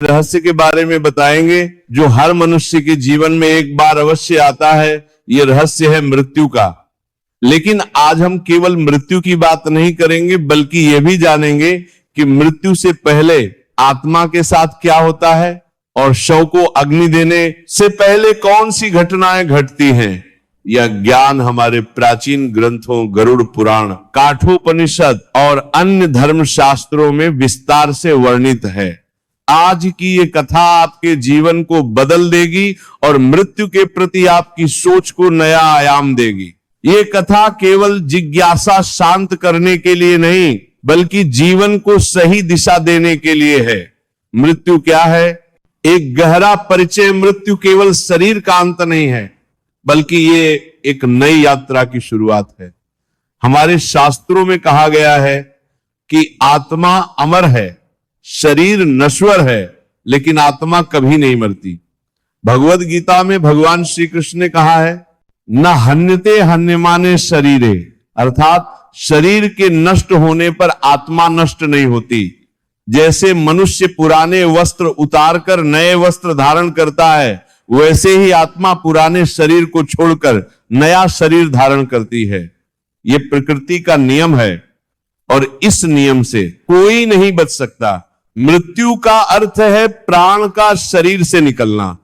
रहस्य के बारे में बताएंगे जो हर मनुष्य के जीवन में एक बार अवश्य आता है। यह रहस्य है मृत्यु का। लेकिन आज हम केवल मृत्यु की बात नहीं करेंगे, बल्कि यह भी जानेंगे कि मृत्यु से पहले आत्मा के साथ क्या होता है और शव को अग्नि देने से पहले कौन सी घटनाएं घटती हैं। यह ज्ञान हमारे प्राचीन ग्रंथों गरुड़ पुराण, काठोपनिषद और अन्य धर्म शास्त्रों में विस्तार से वर्णित है। आज की ये कथा आपके जीवन को बदल देगी और मृत्यु के प्रति आपकी सोच को नया आयाम देगी। ये कथा केवल जिज्ञासा शांत करने के लिए नहीं, बल्कि जीवन को सही दिशा देने के लिए है। मृत्यु क्या है? एक गहरा परिचय। मृत्यु केवल शरीर का अंत नहीं है, बल्कि ये एक नई यात्रा की शुरुआत है। हमारे शास्त्रों में कहा गया है कि आत्मा अमर है, शरीर नश्वर है, लेकिन आत्मा कभी नहीं मरती। भगवत गीता में भगवान श्री कृष्ण ने कहा है, न हन्यते हन्यमाने शरीरे, अर्थात शरीर के नष्ट होने पर आत्मा नष्ट नहीं होती। जैसे मनुष्य पुराने वस्त्र उतारकर नए वस्त्र धारण करता है, वैसे ही आत्मा पुराने शरीर को छोड़कर नया शरीर धारण करती है। यह प्रकृति का नियम है और इस नियम से कोई नहीं बच सकता। मृत्यु का अर्थ है प्राण का शरीर से निकलना।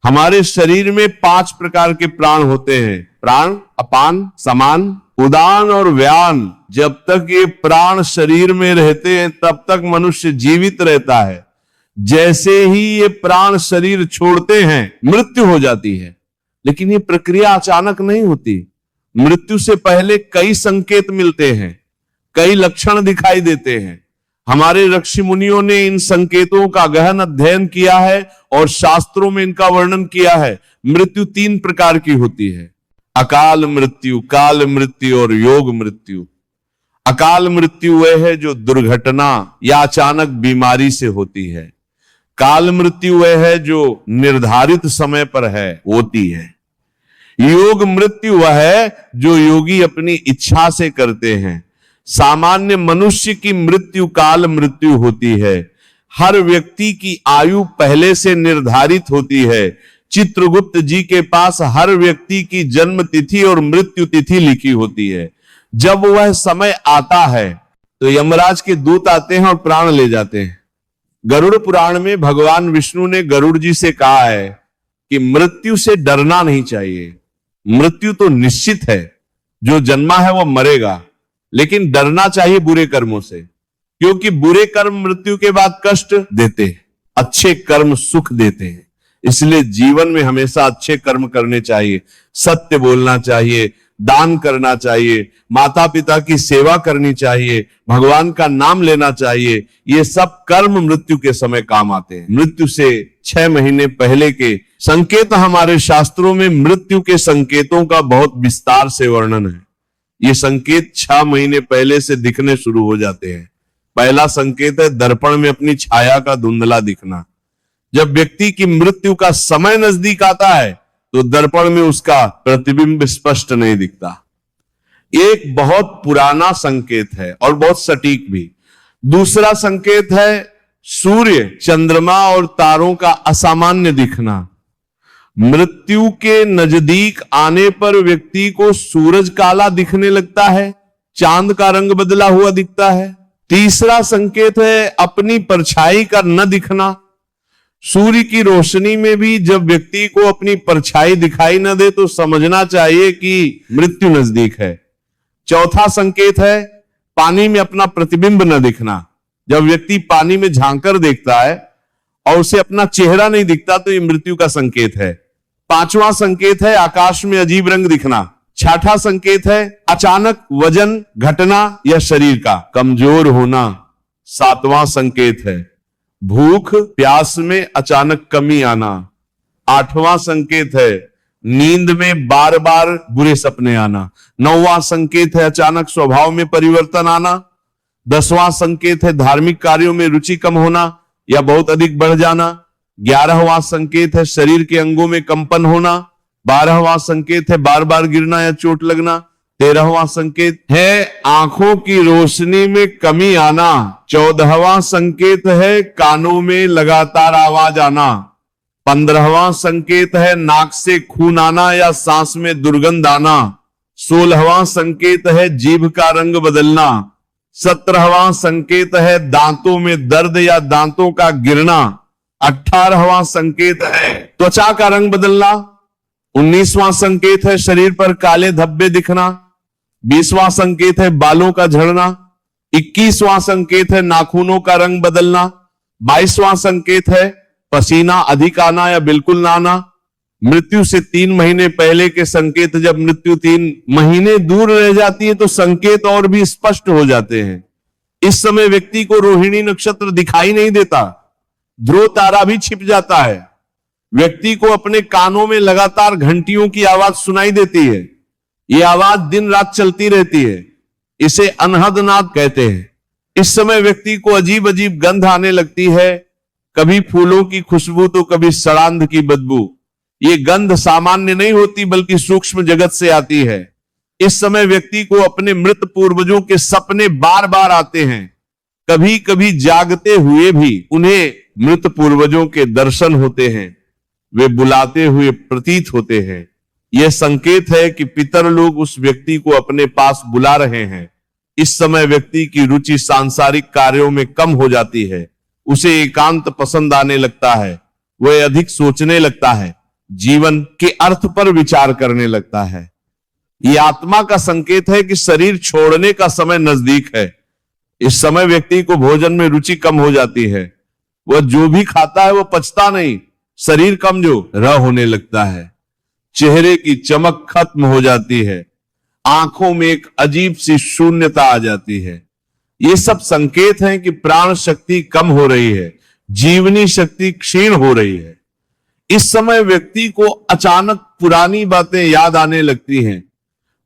हमारे शरीर में 5 प्रकार के प्राण होते हैं: प्राण, अपान, समान, उदान और व्यान। जब तक ये प्राण शरीर में रहते हैं तब तक मनुष्य जीवित रहता है। जैसे ही ये प्राण शरीर छोड़ते हैं मृत्यु हो जाती है। लेकिन ये प्रक्रिया अचानक नहीं होती। मृत्यु से पहले कई संकेत मिलते हैं, कई लक्षण दिखाई देते हैं। हमारे ऋषि मुनियों ने इन संकेतों का गहन अध्ययन किया है और शास्त्रों में इनका वर्णन किया है। मृत्यु 3 प्रकार की होती है: अकाल मृत्यु, काल मृत्यु और योग मृत्यु। अकाल मृत्यु वह है जो दुर्घटना या अचानक बीमारी से होती है। काल मृत्यु वह है जो निर्धारित समय पर होती है। योग मृत्यु वह है जो योगी अपनी इच्छा से करते हैं। सामान्य मनुष्य की मृत्यु काल मृत्यु होती है। हर व्यक्ति की आयु पहले से निर्धारित होती है। चित्रगुप्त जी के पास हर व्यक्ति की जन्म तिथि और मृत्यु तिथि लिखी होती है। जब वह समय आता है तो यमराज के दूत आते हैं और प्राण ले जाते हैं। गरुड़ पुराण में भगवान विष्णु ने गरुड़ जी से कहा है कि मृत्यु से डरना नहीं चाहिए। मृत्यु तो निश्चित है, जो जन्मा है वो मरेगा, लेकिन डरना चाहिए बुरे कर्मों से, क्योंकि बुरे कर्म मृत्यु के बाद कष्ट देते हैं, अच्छे कर्म सुख देते हैं। इसलिए जीवन में हमेशा अच्छे कर्म करने चाहिए, सत्य बोलना चाहिए, दान करना चाहिए, माता पिता की सेवा करनी चाहिए, भगवान का नाम लेना चाहिए। ये सब कर्म मृत्यु के समय काम आते हैं। मृत्यु से 6 महीने पहले के संकेत हमारे शास्त्रों में मृत्यु के संकेतों का बहुत विस्तार से वर्णन है। ये संकेत 6 महीने पहले से दिखने शुरू हो जाते हैं। पहला संकेत है दर्पण में अपनी छाया का धुंधला दिखना। जब व्यक्ति की मृत्यु का समय नजदीक आता है तो दर्पण में उसका प्रतिबिंब स्पष्ट नहीं दिखता। एक बहुत पुराना संकेत है और बहुत सटीक भी। दूसरा संकेत है सूर्य, चंद्रमा और तारों का असामान्य दिखना। मृत्यु के नजदीक आने पर व्यक्ति को सूरज काला दिखने लगता है, चांद का रंग बदला हुआ दिखता है। तीसरा संकेत है अपनी परछाई का न दिखना। सूर्य की रोशनी में भी जब व्यक्ति को अपनी परछाई दिखाई न दे तो समझना चाहिए कि मृत्यु नजदीक है। चौथा संकेत है पानी में अपना प्रतिबिंब न दिखना। जब व्यक्ति पानी में झांककर देखता है और उसे अपना चेहरा नहीं दिखता तो यह मृत्यु का संकेत है। पांचवा संकेत है आकाश में अजीब रंग दिखना। छठा संकेत है अचानक वजन घटना या शरीर का कमजोर होना। सातवां संकेत है भूख प्यास में अचानक कमी आना। आठवां संकेत है नींद में बार बार बुरे सपने आना। नौवां संकेत है अचानक स्वभाव में परिवर्तन आना। 10वां संकेत है धार्मिक कार्यों में रुचि कम होना या बहुत अधिक बढ़ जाना। 11वां संकेत है शरीर के अंगों में कंपन होना। 12वां संकेत है बार बार गिरना या चोट लगना। 13वां संकेत है आंखों की रोशनी में कमी आना। 14वां संकेत है कानों में लगातार आवाज आना। 15वां संकेत है नाक से खून आना या सांस में दुर्गंध आना। 16वां संकेत है जीभ का रंग बदलना। 17वां संकेत है दांतों में दर्द या दांतों का गिरना। 18वां संकेत है त्वचा का रंग बदलना। 19वां संकेत है शरीर पर काले धब्बे दिखना। 20वां संकेत है बालों का झड़ना। 21वां संकेत है नाखूनों का रंग बदलना। 22वां संकेत है पसीना अधिक आना या बिल्कुल ना आना। मृत्यु से 3 महीने पहले के संकेत, जब मृत्यु 3 महीने दूर रह जाती है तो संकेत और भी स्पष्ट हो जाते हैं। इस समय व्यक्ति को रोहिणी नक्षत्र दिखाई नहीं देता, ध्रुव तारा भी छिप जाता है। व्यक्ति को अपने कानों में लगातार घंटियों की आवाज सुनाई देती है। यह आवाज दिन रात चलती रहती है। इसे अनहद नाद कहते हैं। इस समय व्यक्ति को अजीब अजीब गंध आने लगती है, कभी फूलों की खुशबू तो कभी सड़ांध की बदबू। ये गंध सामान्य नहीं होती बल्कि सूक्ष्म जगत से आती है। इस समय व्यक्ति को अपने मृत पूर्वजों के सपने बार बार आते हैं। कभी कभी जागते हुए भी उन्हें मृत पूर्वजों के दर्शन होते हैं। वे बुलाते हुए प्रतीत होते हैं। यह संकेत है कि पितर लोग उस व्यक्ति को अपने पास बुला रहे हैं। इस समय व्यक्ति की रुचि सांसारिक कार्यों में कम हो जाती है। उसे एकांत पसंद आने लगता है। वह अधिक सोचने लगता है, जीवन के अर्थ पर विचार करने लगता है। यह आत्मा का संकेत है कि शरीर छोड़ने का समय नजदीक है। इस समय व्यक्ति को भोजन में रुचि कम हो जाती है। वह जो भी खाता है वह पचता नहीं, शरीर कमजोर होने लगता है। चेहरे की चमक खत्म हो जाती है। आंखों में एक अजीब सी शून्यता आ जाती है। ये सब संकेत हैं कि प्राण शक्ति कम हो रही है, जीवनी शक्ति क्षीण हो रही है। इस समय व्यक्ति को अचानक पुरानी बातें याद आने लगती हैं।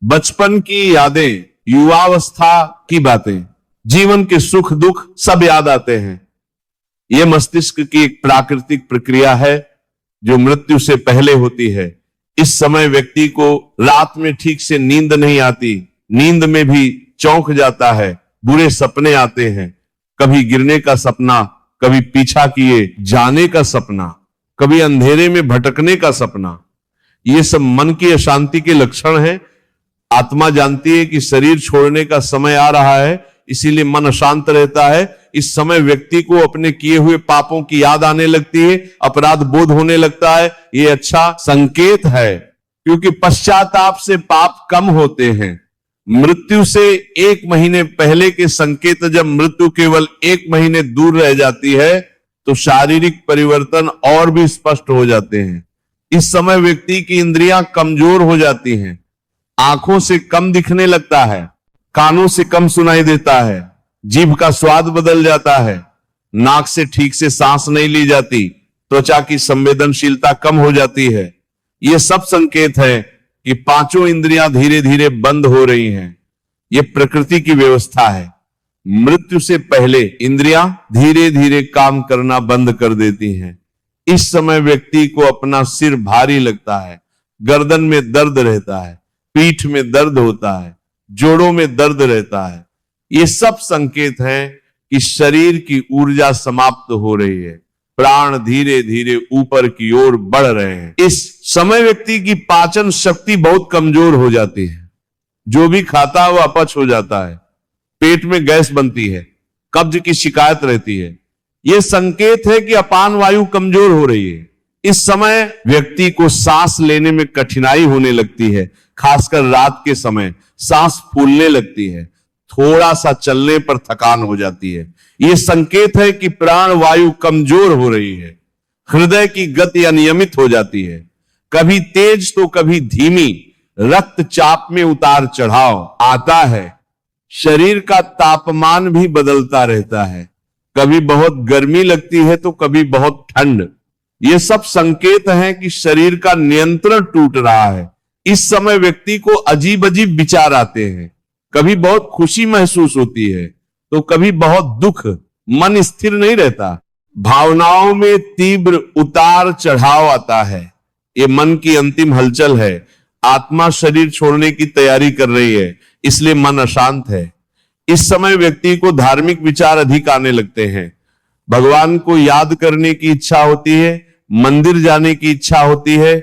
बचपन की यादें, युवावस्था की बातें, जीवन के सुख दुख सब याद आते हैं। यह मस्तिष्क की एक प्राकृतिक प्रक्रिया है जो मृत्यु से पहले होती है। इस समय व्यक्ति को रात में ठीक से नींद नहीं आती, नींद में भी चौंक जाता है, बुरे सपने आते हैं। कभी गिरने का सपना, कभी पीछा किए जाने का सपना, कभी अंधेरे में भटकने का सपना। ये सब मन की अशांति के लक्षण हैं। आत्मा जानती है कि शरीर छोड़ने का समय आ रहा है, इसीलिए मन अशांत रहता है। इस समय व्यक्ति को अपने किए हुए पापों की याद आने लगती है, अपराध बोध होने लगता है। ये अच्छा संकेत है, क्योंकि पश्चाताप से पाप कम होते हैं। मृत्यु से 1 महीने पहले के संकेत, जब मृत्यु केवल 1 महीने दूर रह जाती है तो शारीरिक परिवर्तन और भी स्पष्ट हो जाते हैं। इस समय व्यक्ति की इंद्रियां कमजोर हो जाती हैं। आंखों से कम दिखने लगता है, कानों से कम सुनाई देता है, जीभ का स्वाद बदल जाता है, नाक से ठीक से सांस नहीं ली जाती, त्वचा की संवेदनशीलता कम हो जाती है। ये सब संकेत है कि 5 इंद्रियां धीरे धीरे बंद हो रही हैं। ये प्रकृति की व्यवस्था है। मृत्यु से पहले इंद्रियां धीरे धीरे काम करना बंद कर देती हैं। इस समय व्यक्ति को अपना सिर भारी लगता है, गर्दन में दर्द रहता है, पीठ में दर्द होता है, जोड़ों में दर्द रहता है। ये सब संकेत हैं कि शरीर की ऊर्जा समाप्त हो रही है। प्राण धीरे धीरे ऊपर की ओर बढ़ रहे हैं। इस समय व्यक्ति की पाचन शक्ति बहुत कमजोर हो जाती है। जो भी खाता है वह अपच हो जाता है, पेट में गैस बनती है, कब्ज की शिकायत रहती है। यह संकेत है कि अपान वायु कमजोर हो रही है। इस समय व्यक्ति को सांस लेने में कठिनाई होने लगती है, खासकर रात के समय सांस फूलने लगती है, थोड़ा सा चलने पर थकान हो जाती है। यह संकेत है कि प्राण वायु कमजोर हो रही है। हृदय की गति अनियमित हो जाती है, कभी तेज तो कभी धीमी। रक्तचाप में उतार चढ़ाव आता है। शरीर का तापमान भी बदलता रहता है, कभी बहुत गर्मी लगती है तो कभी बहुत ठंड। ये सब संकेत हैं कि शरीर का नियंत्रण टूट रहा है। इस समय व्यक्ति को अजीब अजीब विचार आते हैं। कभी बहुत खुशी महसूस होती है तो कभी बहुत दुख, मन स्थिर नहीं रहता। भावनाओं में तीव्र उतार चढ़ाव आता है। ये मन की अंतिम हलचल है। आत्मा शरीर छोड़ने की तैयारी कर रही है, इसलिए मन अशांत है। इस समय व्यक्ति को धार्मिक विचार अधिक आने लगते हैं, भगवान को याद करने की इच्छा होती है, मंदिर जाने की इच्छा होती है,